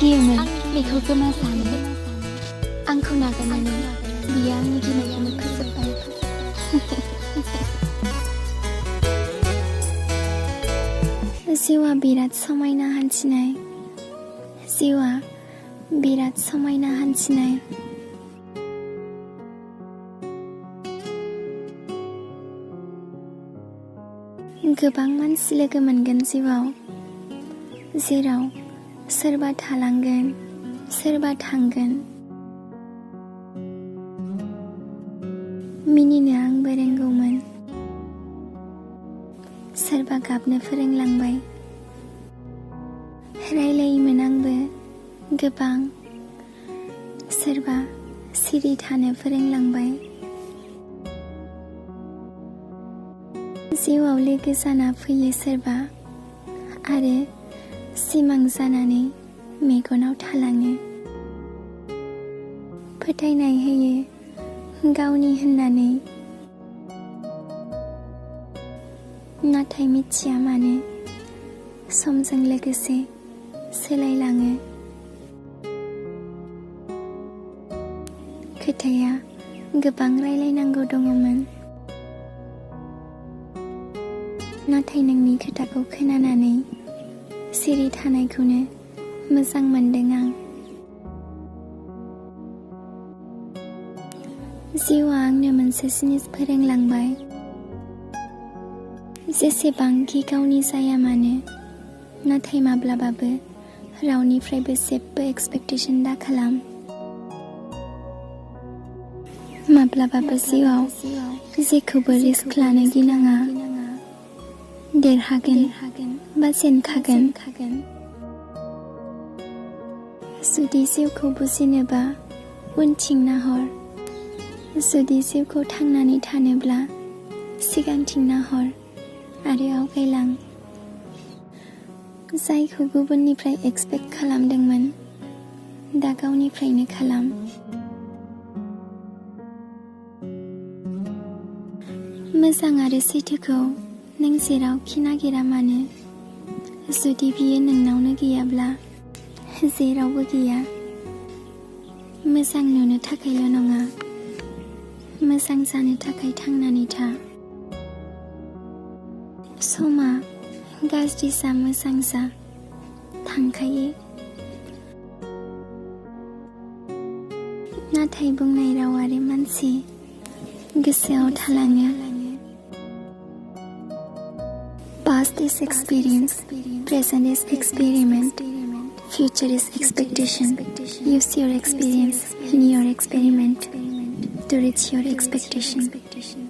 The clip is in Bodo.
गियोमोन बेखौ गोमाजानो आंखौ नागारनानै बियो आंनि गिनायखौनो फोजोबबाय जिउआ बिराद समायना हान्थिनाय जिउआ बिराद समायना हान्थिनाय गोबां मानसि लोगो मोनगोन जिउआव जेराव सोरबा थालांगोन सोरबा थांगोन मिनिनो आंबो रोंगौमोन सोरबा गाबनो फोरोंलांबाय रायलायोमोन आंबो गोबां सोरबा सिरि थानो फोरोंलांबाय जिउआव लोगो जाना फैयो सोरबा आरो सिमां जानानै मेगनाव थालाङो फोथायनाय होयो गावनि होननानै नाथाय मिथिया मानो समजों लोगोसे सोलायलाङो खोथाया गोबां रायलायनांगौ दङमोन नाथाय नोंनि खोथाखौ खोनानानै सिरि थानायखौनो मोजां मोनदों आं जिउआ आंनो मोनसे जिनिस फोरोंलांबाय जेसेबांखि गावनि जाया मानो नाथाय माब्लाबाबो रावनिफ्रायबो जेबो एक्सपेक्टेसन दाखालाम माब्लाबाबो जिउआव जेखौबो रिस्क लानो गिनाङा देरहागोन बा जेनखागोन जुदि जिउखौ बुजिनोबा उनथिं नाहर जुदि जिउखौ थांनानै थानोब्ला सिगांथिं नाहर आरो आवगायलां जायखौ गुबुननिफ्राय एक्सपेक्ट खालामदोंमोन दा गावनिफ्रायनो खालाम मोजां आरो सैथोखौ नों जेरावखि नागिरा मानो जुदि बियो नोंनावनो गैयाब्ला जेरावबो गैया मोजां नुनो थाखायल' नङा मोजां जानो थाखाय थांनानै था समा गाज्रि जा मोजां जा थांखायो नाथाय बुंनाय राव आरो मानसि गोसोआव थालाङो Past is experience, present is experiment, future is expectation. Use your experience in your experiment to reach your expectation.